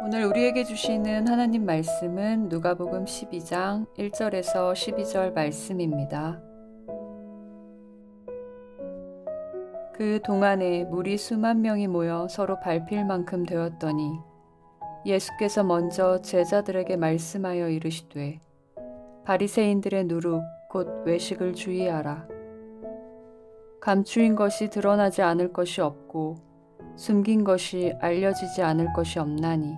오늘 우리에게 주시는 하나님 말씀은 누가복음 12장 1절에서 12절 말씀입니다. 그 동안에 무리 수만 명이 모여 서로 밟힐 만큼 되었더니 예수께서 먼저 제자들에게 말씀하여 이르시되 바리새인들의 누룩 곧 외식을 주의하라. 감추인 것이 드러나지 않을 것이 없고 숨긴 것이 알려지지 않을 것이 없나니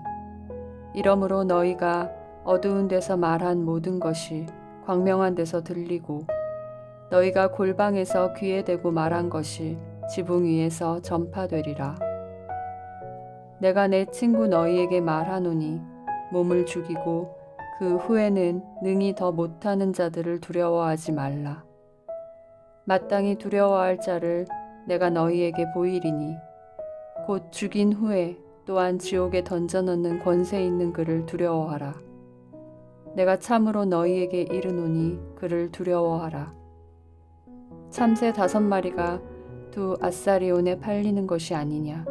이러므로 너희가 어두운 데서 말한 모든 것이 광명한 데서 들리고 너희가 골방에서 귀에 대고 말한 것이 지붕 위에서 전파되리라. 내가 내 친구 너희에게 말하노니 몸을 죽이고 그 후에는 능히 더 못하는 자들을 두려워하지 말라. 마땅히 두려워할 자를 내가 너희에게 보이리니 곧 죽인 후에 또한 지옥에 던져넣는 권세 있는 그를 두려워하라. 내가 참으로 너희에게 이르노니 그를 두려워하라. 참새 5마리가 두 아사리온에 팔리는 것이 아니냐.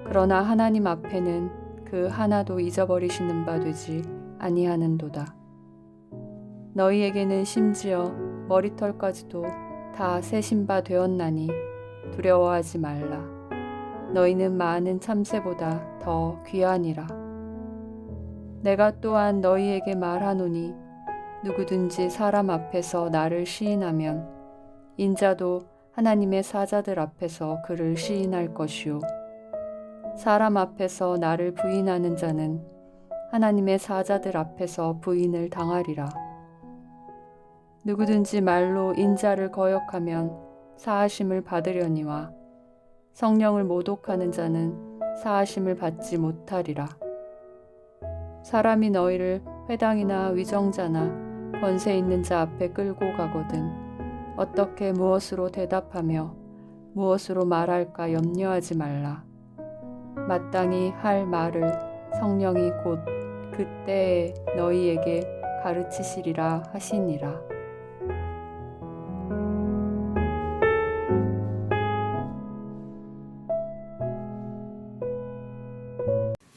그러나 하나님 앞에는 그 하나도 잊어버리시는 바 되지 아니하는도다. 너희에게는 심지어 머리털까지도 다 세신 바 되었나니 두려워하지 말라. 너희는 많은 참새보다 더 귀하니라. 내가 또한 너희에게 말하노니 누구든지 사람 앞에서 나를 시인하면 인자도 하나님의 사자들 앞에서 그를 시인할 것이요 사람 앞에서 나를 부인하는 자는 하나님의 사자들 앞에서 부인을 당하리라. 누구든지 말로 인자를 거역하면 사하심을 받으려니와 성령을 모독하는 자는 사하심을 받지 못하리라. 사람이 너희를 회당이나 위정자나 권세 있는 자 앞에 끌고 가거든 어떻게 무엇으로 대답하며 무엇으로 말할까 염려하지 말라. 마땅히 할 말을 성령이 곧 그때에 너희에게 가르치시리라 하시니라.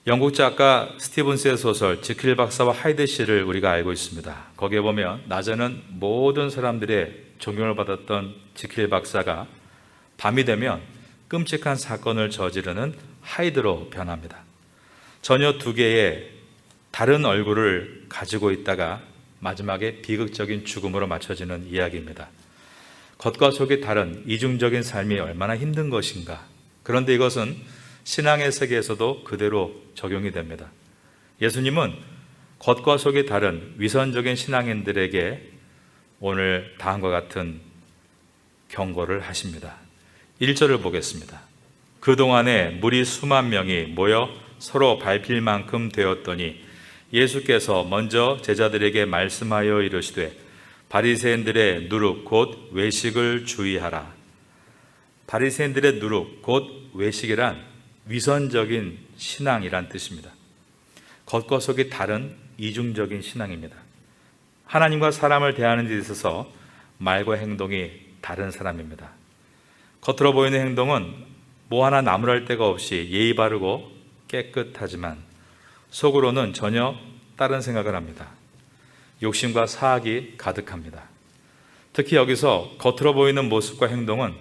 영국 작가 스티븐스의 소설 지킬 박사와 하이드 씨를 우리가 알고 있습니다. 거기에 보면 낮에는 모든 사람들의 존경을 받았던 지킬 박사가 밤이 되면 끔찍한 사건을 저지르는 하이드로 변합니다. 전혀 두 개의 다른 얼굴을 가지고 있다가 마지막에 비극적인 죽음으로 맞춰지는 이야기입니다. 겉과 속이 다른 이중적인 삶이 얼마나 힘든 것인가. 그런데 이것은 신앙의 세계에서도 그대로 적용이 됩니다. 예수님은 겉과 속이 다른 위선적인 신앙인들에게 오늘 다음과 같은 경고를 하십니다. 1절을 보겠습니다. 그동안에 무리 수만 명이 모여 서로 밟힐 만큼 되었더니 예수께서 먼저 제자들에게 말씀하여 이르시되 바리새인들의 누룩 곧 외식을 주의하라. 바리새인들의 누룩 곧 외식이란 위선적인 신앙이란 뜻입니다. 겉과 속이 다른 이중적인 신앙입니다. 하나님과 사람을 대하는 데 있어서 말과 행동이 다른 사람입니다. 겉으로 보이는 행동은 뭐 하나 나무랄 데가 없이 예의 바르고 깨끗하지만 속으로는 전혀 다른 생각을 합니다. 욕심과 사악이 가득합니다. 특히 여기서 겉으로 보이는 모습과 행동은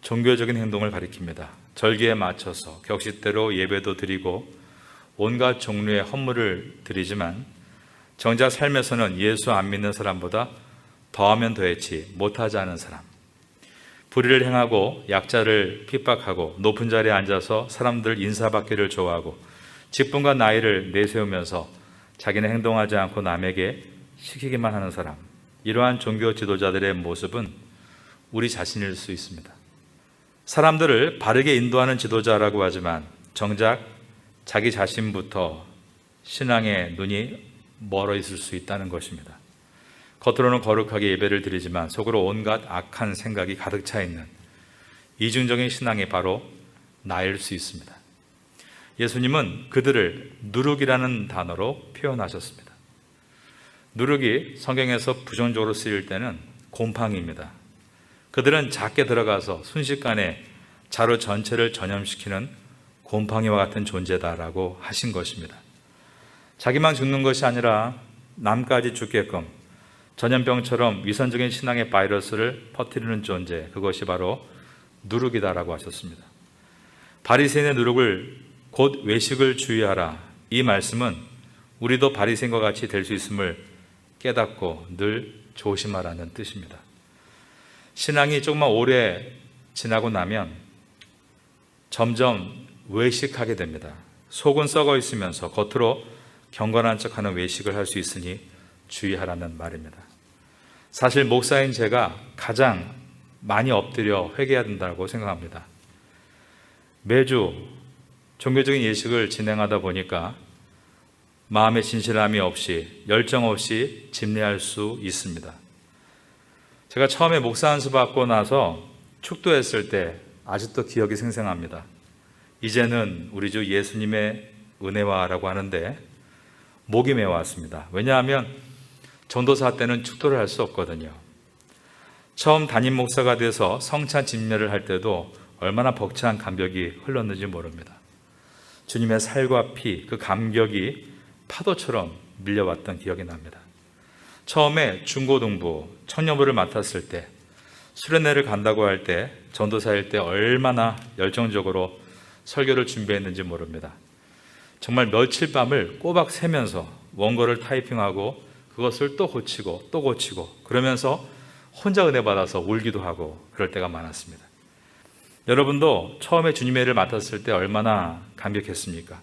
종교적인 행동을 가리킵니다. 절기에 맞춰서 격식대로 예배도 드리고 온갖 종류의 헌물을 드리지만 정작 삶에서는 예수 안 믿는 사람보다 더하면 더했지 못하지 않은 사람, 불의를 행하고 약자를 핍박하고 높은 자리에 앉아서 사람들 인사받기를 좋아하고 직분과 나이를 내세우면서 자기는 행동하지 않고 남에게 시키기만 하는 사람, 이러한 종교 지도자들의 모습은 우리 자신일 수 있습니다. 사람들을 바르게 인도하는 지도자라고 하지만 정작 자기 자신부터 신앙의 눈이 멀어 있을 수 있다는 것입니다. 겉으로는 거룩하게 예배를 드리지만 속으로 온갖 악한 생각이 가득 차 있는 이중적인 신앙이 바로 나일 수 있습니다. 예수님은 그들을 누룩이라는 단어로 표현하셨습니다. 누룩이 성경에서 부정적으로 쓰일 때는 곰팡이입니다. 그들은 작게 들어가서 순식간에 자루 전체를 전염시키는 곰팡이와 같은 존재다라고 하신 것입니다. 자기만 죽는 것이 아니라 남까지 죽게끔 전염병처럼 위선적인 신앙의 바이러스를 퍼뜨리는 존재, 그것이 바로 누룩이다라고 하셨습니다. 바리새인의 누룩을 곧 외식을 주의하라. 이 말씀은 우리도 바리새인과 같이 될 수 있음을 깨닫고 늘 조심하라는 뜻입니다. 신앙이 조금만 오래 지나고 나면 점점 외식하게 됩니다. 속은 썩어 있으면서 겉으로 경건한 척하는 외식을 할 수 있으니 주의하라는 말입니다. 사실 목사인 제가 가장 많이 엎드려 회개해야 된다고 생각합니다. 매주 종교적인 예식을 진행하다 보니까 마음의 진실함이 없이, 열정 없이 집례할 수 있습니다. 제가 처음에 목사 안수 받고 나서 축도했을 때 아직도 기억이 생생합니다. 이제는 우리 주 예수님의 은혜와라고 하는데 목이 메어왔습니다. 왜냐하면 전도사 때는 축도를 할 수 없거든요. 처음 담임 목사가 돼서 성찬 집례를 할 때도 얼마나 벅찬 감격이 흘렀는지 모릅니다. 주님의 살과 피, 그 감격이 파도처럼 밀려왔던 기억이 납니다. 처음에 중고등부, 청년부를 맡았을 때 수련회를 간다고 할 때 전도사일 때 얼마나 열정적으로 설교를 준비했는지 모릅니다. 정말 며칠 밤을 꼬박 새면서 원고를 타이핑하고 그것을 또 고치고 그러면서 혼자 은혜 받아서 울기도 하고 그럴 때가 많았습니다. 여러분도 처음에 주님의 일을 맡았을 때 얼마나 감격했습니까?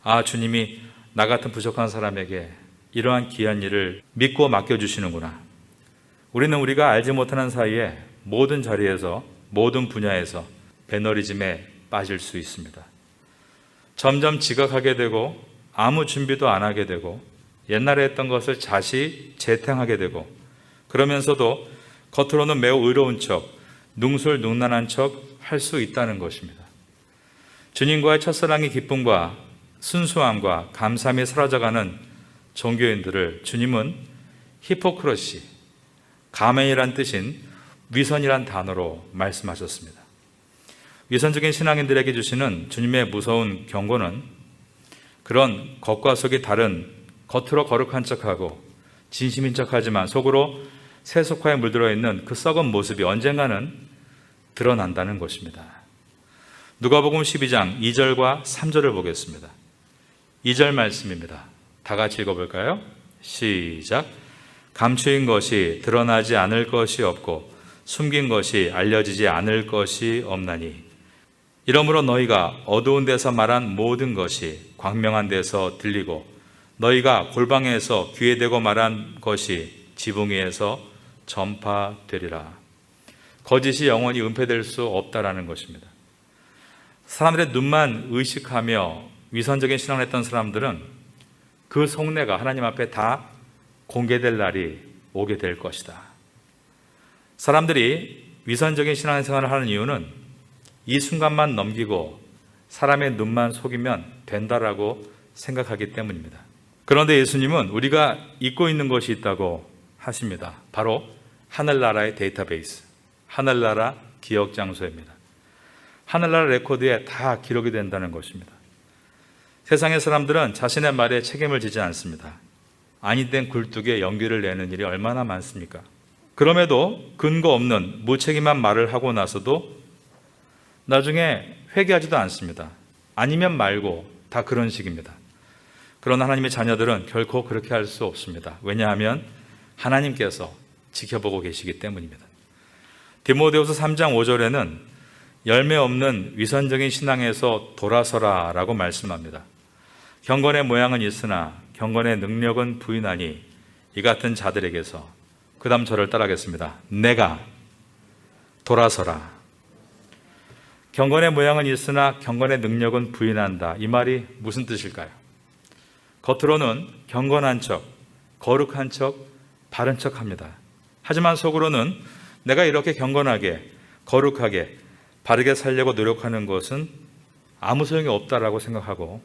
아, 주님이 나 같은 부족한 사람에게 이러한 귀한 일을 믿고 맡겨주시는구나. 우리는 우리가 알지 못하는 사이에 모든 자리에서, 모든 분야에서 배너리즘에 빠질 수 있습니다. 점점 지각하게 되고 아무 준비도 안 하게 되고 옛날에 했던 것을 다시 재탕하게 되고 그러면서도 겉으로는 매우 의로운 척, 능술능란한 척 할 수 있다는 것입니다. 주님과의 첫사랑의 기쁨과 순수함과 감사함이 사라져가는 종교인들을 주님은 히포크러시, 가면이란 뜻인 위선이란 단어로 말씀하셨습니다. 위선적인 신앙인들에게 주시는 주님의 무서운 경고는 그런 겉과 속이 다른, 겉으로 거룩한 척하고 진심인 척하지만 속으로 세속화에 물들어 있는 그 썩은 모습이 언젠가는 드러난다는 것입니다. 누가복음 12장 2절과 3절을 보겠습니다. 2절 말씀입니다. 다 같이 읽어볼까요? 시작. 감추인 것이 드러나지 않을 것이 없고 숨긴 것이 알려지지 않을 것이 없나니 이러므로 너희가 어두운 데서 말한 모든 것이 광명한 데서 들리고 너희가 골방에서 귀에 대고 말한 것이 지붕 위에서 전파되리라. 거짓이 영원히 은폐될 수 없다라는 것입니다. 사람들의 눈만 의식하며 위선적인 신앙을 했던 사람들은 그 속내가 하나님 앞에 다 공개될 날이 오게 될 것이다. 사람들이 위선적인 신앙생활을 하는 이유는 이 순간만 넘기고 사람의 눈만 속이면 된다라고 생각하기 때문입니다. 그런데 예수님은 우리가 잊고 있는 것이 있다고 하십니다. 바로 하늘나라의 데이터베이스, 하늘나라 기억 장소입니다. 하늘나라 레코드에 다 기록이 된다는 것입니다. 세상의 사람들은 자신의 말에 책임을 지지 않습니다. 아니된 굴뚝에 연기를 내는 일이 얼마나 많습니까? 그럼에도 근거 없는 무책임한 말을 하고 나서도 나중에 회개하지도 않습니다. 아니면 말고 다 그런 식입니다. 그러나 하나님의 자녀들은 결코 그렇게 할 수 없습니다. 왜냐하면 하나님께서 지켜보고 계시기 때문입니다. 디모데후서 3장 5절에는 열매 없는 위선적인 신앙에서 돌아서라 라고 말씀합니다. 경건의 모양은 있으나 경건의 능력은 부인하니 이 같은 자들에게서, 그 다음 저를 따라하겠습니다. 내가 돌아서라. 경건의 모양은 있으나 경건의 능력은 부인한다. 이 말이 무슨 뜻일까요? 겉으로는 경건한 척, 거룩한 척, 바른 척 합니다. 하지만 속으로는 내가 이렇게 경건하게, 거룩하게, 바르게 살려고 노력하는 것은 아무 소용이 없다라고 생각하고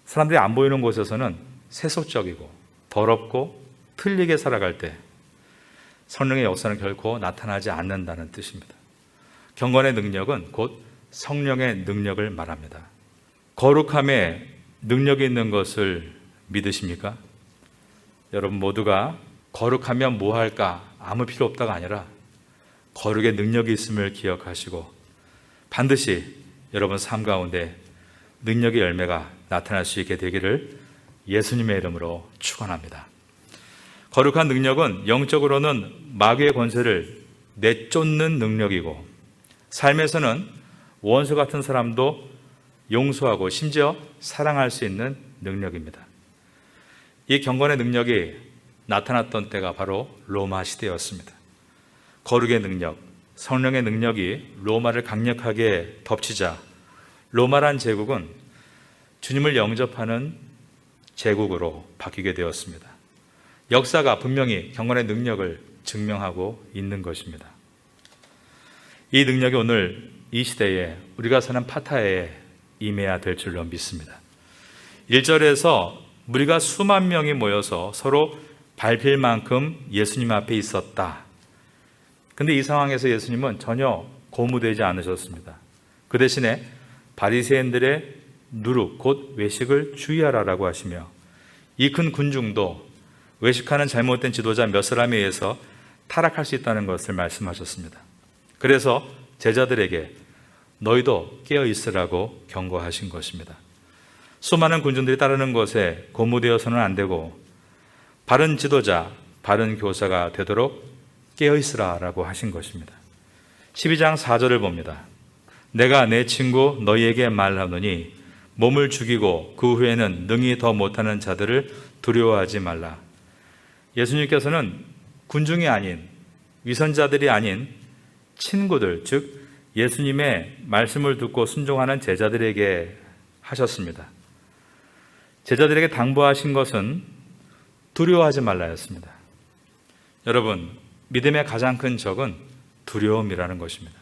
사람들이 안 보이는 곳에서는 세속적이고 더럽고 틀리게 살아갈 때 성령의 역사는 결코 나타나지 않는다는 뜻입니다. 경건의 능력은 곧 성령의 능력을 말합니다. 거룩함에 능력이 있는 것을 믿으십니까? 여러분 모두가 거룩하면 뭐 할까? 아무 필요 없다가 아니라 거룩의 능력이 있음을 기억하시고 반드시 여러분 삶 가운데 능력의 열매가 나타날 수 있게 되기를 예수님의 이름으로 축원합니다. 거룩한 능력은 영적으로는 마귀의 권세를 내쫓는 능력이고 삶에서는 원수 같은 사람도 용서하고 심지어 사랑할 수 있는 능력입니다. 이 경건의 능력이 나타났던 때가 바로 로마 시대였습니다. 거룩의 능력, 성령의 능력이 로마를 강력하게 덮치자 로마란 제국은 주님을 영접하는 제국으로 바뀌게 되었습니다. 역사가 분명히 경건의 능력을 증명하고 있는 것입니다. 이 능력이 오늘 이 시대에 우리가 사는 파타야에 임해야 될 줄로 믿습니다. 1절에서 무리가 수만 명이 모여서 서로 밟힐 만큼 예수님 앞에 있었다. 근데 이 상황에서 예수님은 전혀 고무되지 않으셨습니다. 그 대신에 바리새인들의 누룩 곧 외식을 주의하라라고 하시며 이 큰 군중도 외식하는 잘못된 지도자 몇 사람에 의해서 타락할 수 있다는 것을 말씀하셨습니다. 그래서 제자들에게 너희도 깨어 있으라고 경고하신 것입니다. 수많은 군중들이 따르는 것에 고무되어서는 안 되고 바른 지도자, 바른 교사가 되도록 깨어 있으라라고 하신 것입니다. 12장 4절을 봅니다. 내가 내 친구 너희에게 말하노니 몸을 죽이고 그 후에는 능히 더 못하는 자들을 두려워하지 말라. 예수님께서는 군중이 아닌 위선자들이 아닌 친구들, 즉 예수님의 말씀을 듣고 순종하는 제자들에게 하셨습니다. 제자들에게 당부하신 것은 두려워하지 말라였습니다. 여러분, 믿음의 가장 큰 적은 두려움이라는 것입니다.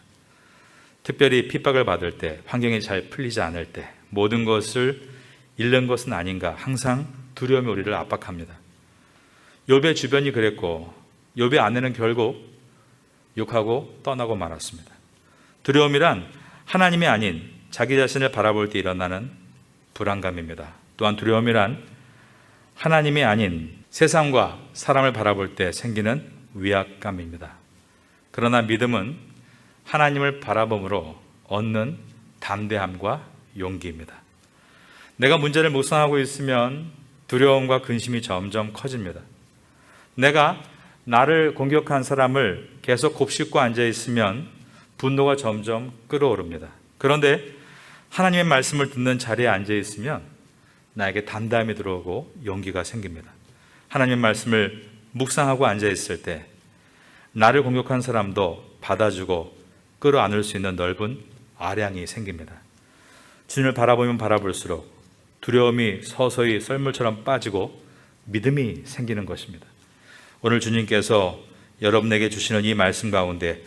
특별히 핍박을 받을 때, 환경이 잘 풀리지 않을 때, 모든 것을 잃는 것은 아닌가 항상 두려움이 우리를 압박합니다. 욥의 주변이 그랬고 욥의 아내는 결국 욕하고 떠나고 말았습니다. 두려움이란 하나님이 아닌 자기 자신을 바라볼 때 일어나는 불안감입니다. 또한 두려움이란 하나님이 아닌 세상과 사람을 바라볼 때 생기는 위압감입니다. 그러나 믿음은 하나님을 바라봄으로 얻는 담대함과 용기입니다. 내가 문제를 묵상하고 있으면 두려움과 근심이 점점 커집니다. 내가 나를 공격한 사람을 계속 곱씹고 앉아 있으면 분노가 점점 끓어오릅니다. 그런데 하나님의 말씀을 듣는 자리에 앉아 있으면 나에게 담대함이 들어오고 용기가 생깁니다. 하나님의 말씀을 묵상하고 앉아 있을 때 나를 공격한 사람도 받아주고 끌어안을 수 있는 넓은 아량이 생깁니다. 주님을 바라보면 바라볼수록 두려움이 서서히 썰물처럼 빠지고 믿음이 생기는 것입니다. 오늘 주님께서 여러분에게 주시는 이 말씀 가운데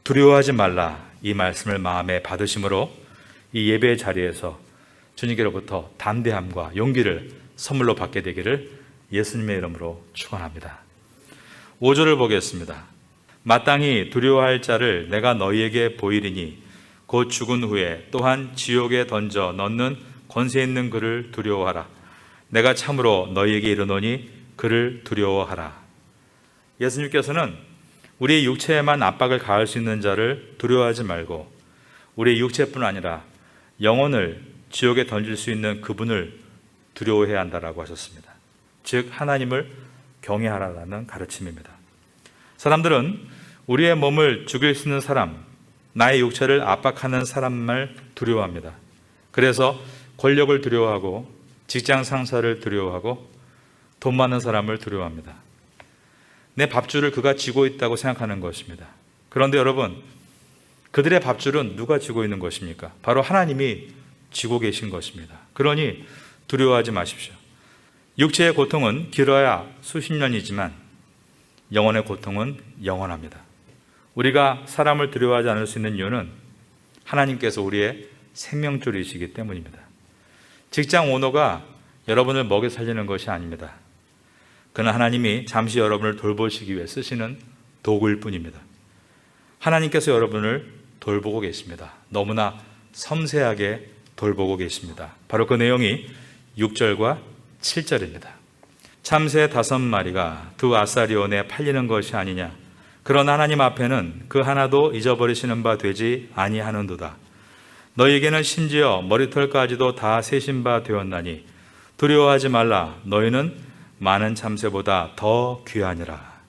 두려워하지 말라 이 말씀을 마음에 받으심으로 이 예배의 자리에서 주님께로부터 담대함과 용기를 선물로 받게 되기를 예수님의 이름으로 축원합니다. 5절을 보겠습니다. 마땅히 두려워할 자를 내가 너희에게 보이리니 곧 죽은 후에 또한 지옥에 던져 넣는 권세 있는 그를 두려워하라. 내가 참으로 너희에게 이르노니 그를 두려워하라. 예수님께서는 우리의 육체에만 압박을 가할 수 있는 자를 두려워하지 말고 우리의 육체뿐 아니라 영혼을 지옥에 던질 수 있는 그분을 두려워해야 한다라고 하셨습니다. 즉 하나님을 경외하라는 가르침입니다. 사람들은 우리의 몸을 죽일 수 있는 사람, 나의 육체를 압박하는 사람을 두려워합니다. 그래서 권력을 두려워하고 직장 상사를 두려워하고 돈 많은 사람을 두려워합니다. 내 밥줄을 그가 쥐고 있다고 생각하는 것입니다. 그런데 여러분, 그들의 밥줄은 누가 쥐고 있는 것입니까? 바로 하나님이 쥐고 계신 것입니다. 그러니 두려워하지 마십시오. 육체의 고통은 길어야 수십 년이지만 영혼의 고통은 영원합니다. 우리가 사람을 두려워하지 않을 수 있는 이유는 하나님께서 우리의 생명줄이시기 때문입니다. 직장 오너가 여러분을 먹여 살리는 것이 아닙니다. 그는 하나님이 잠시 여러분을 돌보시기 위해 쓰시는 도구일 뿐입니다. 하나님께서 여러분을 돌보고 계십니다. 너무나 섬세하게 돌보고 계십니다. 바로 그 내용이 6절과 7절입니다. 참새 5마리가 두 아사리온에 팔리는 것이 아니냐. 그러나 하나님 앞에는 그 하나도 잊어버리시는 바 되지 아니하는도다. 너희에게는 심지어 머리털까지도 다 세신 바 되었나니 두려워하지 말라. 너희는 많은 참새보다 더 귀하니라.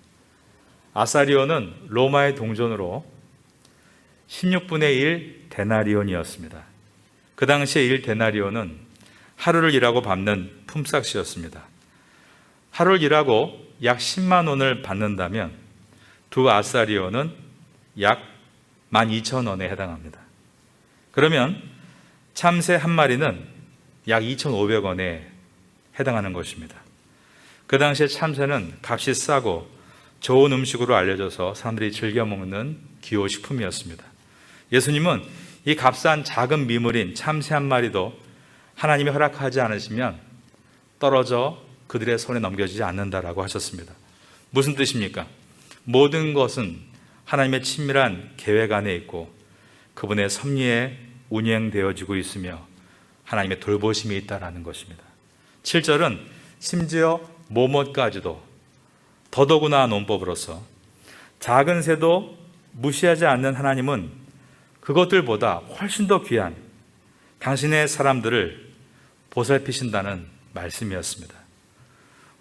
아사리온은 로마의 동전으로 16분의 1 데나리온이었습니다. 그 당시에 1 데나리온은 하루를 일하고 받는 품삯이었습니다. 하루를 일하고 약 10만 원을 받는다면 두 아사리온은 약 12,000원에 해당합니다. 그러면 참새 한 마리는 약 2,500원에 해당하는 것입니다. 그 당시에 참새는 값이 싸고 좋은 음식으로 알려져서 사람들이 즐겨 먹는 기호식품이었습니다. 예수님은 이 값싼 작은 미물인 참새 한 마리도 하나님이 허락하지 않으시면 떨어져 그들의 손에 넘겨지지 않는다라고 하셨습니다. 무슨 뜻입니까? 모든 것은 하나님의 친밀한 계획 안에 있고 그분의 섭리에 운행되어지고 있으며 하나님의 돌보심이 있다라는 것입니다. 7절은 심지어 모못까지도 더더구나 논법으로서 작은 새도 무시하지 않는 하나님은 그것들보다 훨씬 더 귀한 당신의 사람들을 보살피신다는 말씀이었습니다.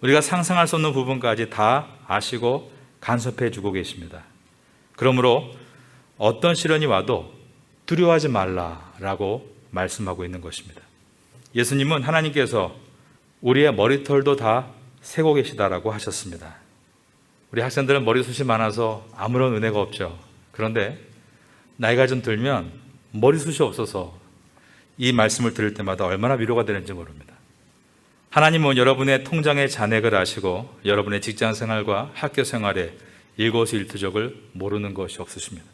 우리가 상상할 수 없는 부분까지 다 아시고 간섭해 주고 계십니다. 그러므로 어떤 시련이 와도 두려워하지 말라라고 말씀하고 있는 것입니다. 예수님은 하나님께서 우리의 머리털도 다 세고 계시다라고 하셨습니다. 우리 학생들은 머리숱이 많아서 아무런 은혜가 없죠. 그런데 나이가 좀 들면 머리숱이 없어서 이 말씀을 들을 때마다 얼마나 위로가 되는지 모릅니다. 하나님은 여러분의 통장의 잔액을 아시고 여러분의 직장 생활과 학교 생활에 일거수일투족을 모르는 것이 없으십니다.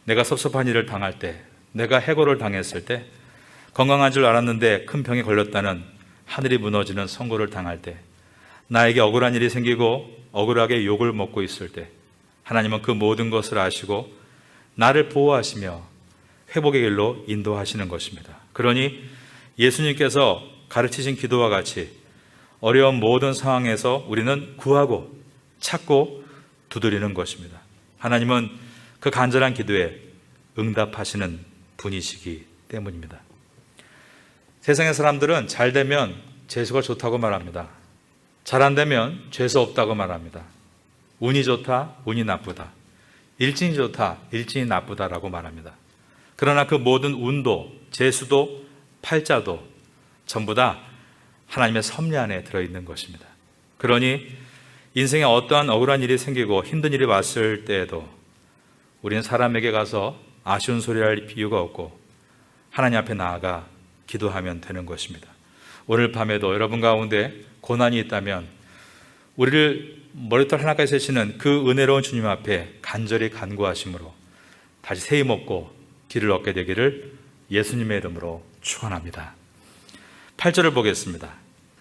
내가 섭섭한 일을 당할 때, 내가 해고를 당했을 때, 건강한 줄 알았는데 큰 병에 걸렸다는 하늘이 무너지는 선고를 당할 때, 나에게 억울한 일이 생기고 억울하게 욕을 먹고 있을 때 하나님은 그 모든 것을 아시고 나를 보호하시며 회복의 길로 인도하시는 것입니다. 그러니 예수님께서 가르치신 기도와 같이 어려운 모든 상황에서 우리는 구하고 찾고 두드리는 것입니다. 하나님은 그 간절한 기도에 응답하시는 분이시기 때문입니다. 세상의 사람들은 잘 되면 재수가 좋다고 말합니다. 잘 안 되면 재수 없다고 말합니다. 운이 좋다, 운이 나쁘다. 일진이 좋다, 일진이 나쁘다라고 말합니다. 그러나 그 모든 운도, 재수도, 팔자도 전부 다 하나님의 섭리 안에 들어있는 것입니다. 그러니 인생에 어떠한 억울한 일이 생기고 힘든 일이 왔을 때에도 우리는 사람에게 가서 아쉬운 소리 할 이유가 없고 하나님 앞에 나아가 기도하면 되는 것입니다. 오늘 밤에도 여러분 가운데 고난이 있다면 우리를 머리털 하나까지 세시는 그 은혜로운 주님 앞에 간절히 간구하심으로 다시 새 힘 얻고 길을 얻게 되기를 예수님의 이름으로 축원합니다. 8절을 보겠습니다.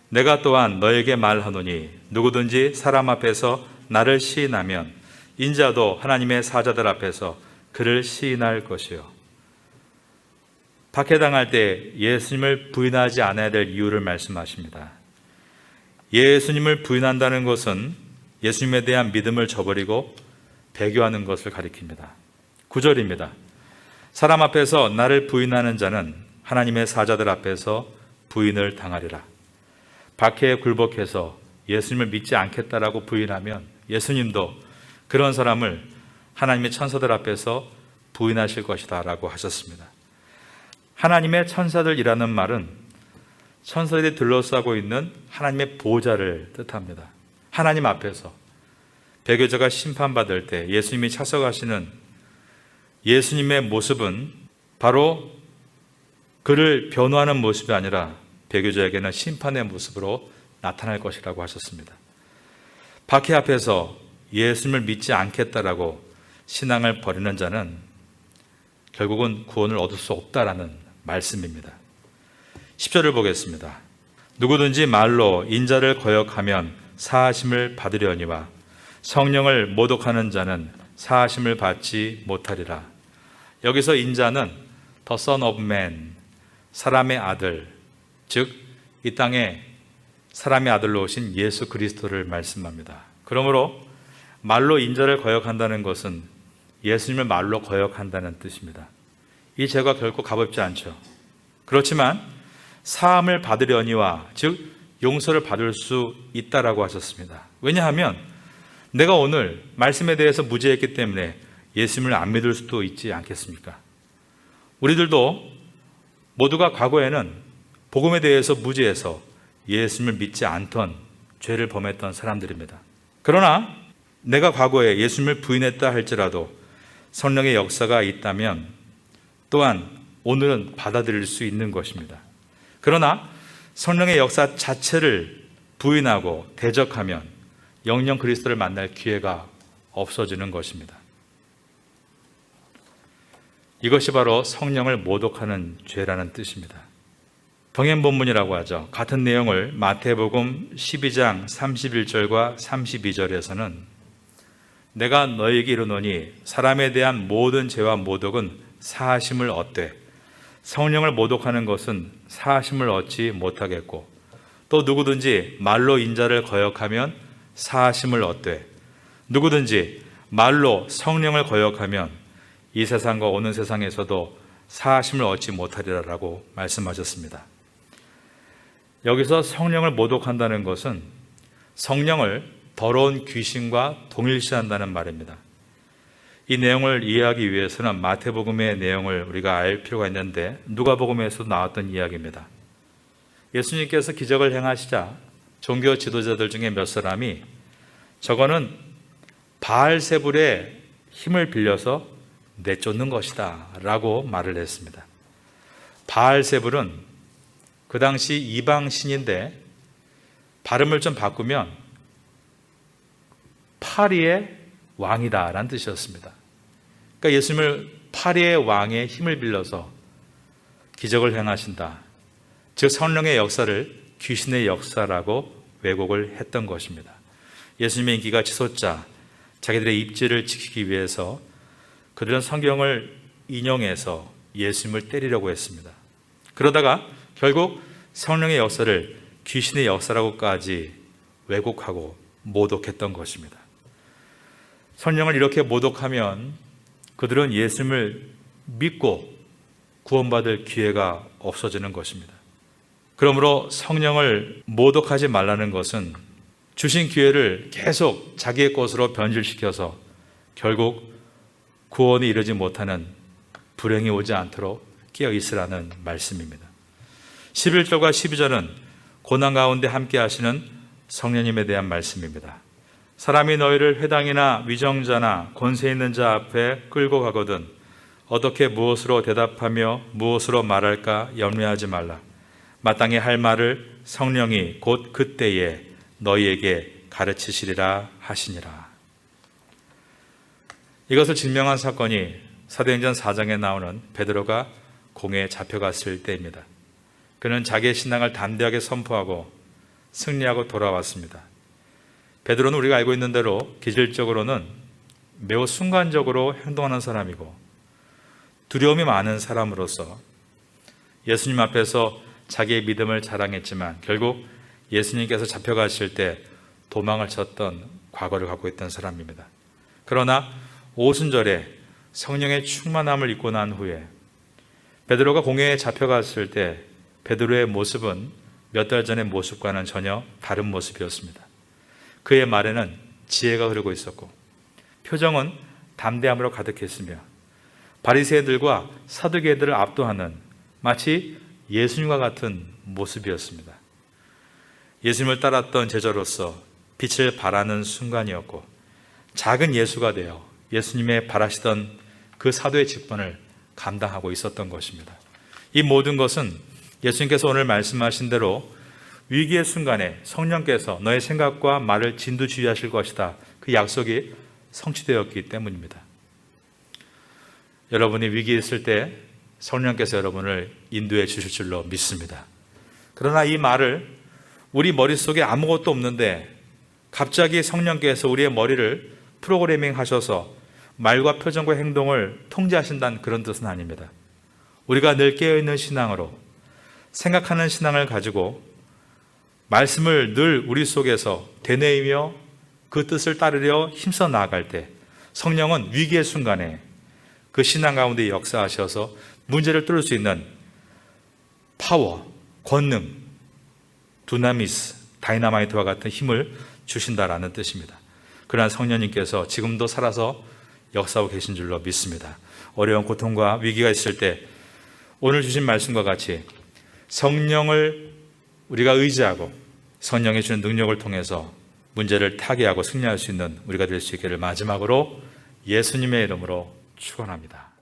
내가 또한 너에게 말하노니 누구든지 사람 앞에서 나를 시인하면 인자도 하나님의 사자들 앞에서 그를 시인할 것이요. 박해당할 때 예수님을 부인하지 않아야 될 이유를 말씀하십니다. 예수님을 부인한다는 것은 예수님에 대한 믿음을 저버리고 배교하는 것을 가리킵니다. 9절입니다. 사람 앞에서 나를 부인하는 자는 하나님의 사자들 앞에서 부인을 당하리라. 박해에 굴복해서 예수님을 믿지 않겠다라고 부인하면 예수님도 그런 사람을 하나님의 천사들 앞에서 부인하실 것이다 라고 하셨습니다. 하나님의 천사들이라는 말은 천사들이 둘러싸고 있는 하나님의 보좌를 뜻합니다. 하나님 앞에서 배교자가 심판받을 때 예수님이 차서가시는 예수님의 모습은 바로 그를 변호하는 모습이 아니라 배교자에게는 심판의 모습으로 나타날 것이라고 하셨습니다. 박해 앞에서 예수님을 믿지 않겠다라고 신앙을 버리는 자는 결국은 구원을 얻을 수 없다라는 말씀입니다. 10절을 보겠습니다. 누구든지 말로 인자를 거역하면 사하심을 받으려니와 성령을 모독하는 자는 사하심을 받지 못하리라. 여기서 인자는 The Son of Man, 사람의 아들, 즉 이 땅에 사람의 아들로 오신 예수 그리스도를 말씀합니다. 그러므로 말로 인자를 거역한다는 것은 예수님을 말로 거역한다는 뜻입니다. 이 죄가 결코 가볍지 않죠. 그렇지만 사함을 받으려니와 즉 용서를 받을 수 있다라고 하셨습니다. 왜냐하면 내가 오늘 말씀에 대해서 무지했기 때문에 예수님을 안 믿을 수도 있지 않겠습니까? 우리들도 모두가 과거에는 복음에 대해서 무지해서 예수님을 믿지 않던 죄를 범했던 사람들입니다. 그러나 내가 과거에 예수님을 부인했다 할지라도 성령의 역사가 있다면 또한 오늘은 받아들일 수 있는 것입니다. 그러나 성령의 역사 자체를 부인하고 대적하면 영영 그리스도를 만날 기회가 없어지는 것입니다. 이것이 바로 성령을 모독하는 죄라는 뜻입니다. 병행본문이라고 하죠. 같은 내용을 마태복음 12장 31절과 32절에서는 내가 너에게 이르노니 사람에 대한 모든 죄와 모독은 사하심을 얻되 성령을 모독하는 것은 사하심을 얻지 못하겠고 또 누구든지 말로 인자를 거역하면 사하심을 얻되 누구든지 말로 성령을 거역하면 이 세상과 오는 세상에서도 사하심을 얻지 못하리라라고 말씀하셨습니다. 여기서 성령을 모독한다는 것은 성령을 더러운 귀신과 동일시한다는 말입니다. 이 내용을 이해하기 위해서는 마태복음의 내용을 우리가 알 필요가 있는데 누가복음에서 나왔던 이야기입니다. 예수님께서 기적을 행하시자 종교 지도자들 중에 몇 사람이 저거는 바알세불의 힘을 빌려서 내쫓는 것이다 라고 말을 했습니다. 바알세불은 그 당시 이방 신인데 발음을 좀 바꾸면 파리의 왕이다 라는 뜻이었습니다. 그러니까 예수님을 파리의 왕의 힘을 빌려서 기적을 행하신다. 즉 성령의 역사를 귀신의 역사라고 왜곡을 했던 것입니다. 예수님의 인기가 치솟자 자기들의 입지를 지키기 위해서 그들은 성경을 인용해서 예수님을 때리려고 했습니다. 그러다가 결국 성령의 역사를 귀신의 역사라고까지 왜곡하고 모독했던 것입니다. 성령을 이렇게 모독하면 그들은 예수님을 믿고 구원받을 기회가 없어지는 것입니다. 그러므로 성령을 모독하지 말라는 것은 주신 기회를 계속 자기의 것으로 변질시켜서 결국 구원에 이르지 못하는 불행이 오지 않도록 깨어 있으라는 말씀입니다. 11절과 12절은 고난 가운데 함께 하시는 성령님에 대한 말씀입니다. 사람이 너희를 회당이나 위정자나 권세 있는 자 앞에 끌고 가거든 어떻게 무엇으로 대답하며 무엇으로 말할까 염려하지 말라. 마땅히 할 말을 성령이 곧 그때에 너희에게 가르치시리라 하시니라. 이것을 증명한 사건이 사도행전 4장에 나오는 베드로가 공회에 잡혀갔을 때입니다. 그는 자기의 신앙을 담대하게 선포하고 승리하고 돌아왔습니다. 베드로는 우리가 알고 있는 대로 기질적으로는 매우 순간적으로 행동하는 사람이고 두려움이 많은 사람으로서 예수님 앞에서 자기의 믿음을 자랑했지만 결국 예수님께서 잡혀가실 때 도망을 쳤던 과거를 갖고 있던 사람입니다. 그러나 오순절에 성령의 충만함을 입고 난 후에 베드로가 공회에 잡혀갔을 때 베드로의 모습은 몇 달 전의 모습과는 전혀 다른 모습이었습니다. 그의 말에는 지혜가 흐르고 있었고 표정은 담대함으로 가득했으며 바리새인들과 사두개인들을 압도하는 마치 예수님과 같은 모습이었습니다. 예수님을 따랐던 제자로서 빛을 발하는 순간이었고 작은 예수가 되어 예수님의 바라시던 그 사도의 직분을 감당하고 있었던 것입니다. 이 모든 것은 예수님께서 오늘 말씀하신 대로 위기의 순간에 성령께서 너의 생각과 말을 진두지휘하실 것이다. 그 약속이 성취되었기 때문입니다. 여러분이 위기에 있을 때 성령께서 여러분을 인도해 주실 줄로 믿습니다. 그러나 이 말을 우리 머릿속에 아무것도 없는데 갑자기 성령께서 우리의 머리를 프로그래밍 하셔서 말과 표정과 행동을 통제하신다는 그런 뜻은 아닙니다. 우리가 늘 깨어있는 신앙으로 생각하는 신앙을 가지고 말씀을 늘 우리 속에서 되뇌이며 그 뜻을 따르려 힘써 나아갈 때 성령은 위기의 순간에 그 신앙 가운데 역사하셔서 문제를 뚫을 수 있는 파워, 권능, 두나미스, 다이나마이트와 같은 힘을 주신다라는 뜻입니다. 그러한 성령님께서 지금도 살아서 역사하고 계신 줄로 믿습니다. 어려운 고통과 위기가 있을 때 오늘 주신 말씀과 같이 성령을 우리가 의지하고 성령이 주는 능력을 통해서 문제를 타개하고 승리할 수 있는 우리가 될 수 있기를 마지막으로 예수님의 이름으로 축원합니다.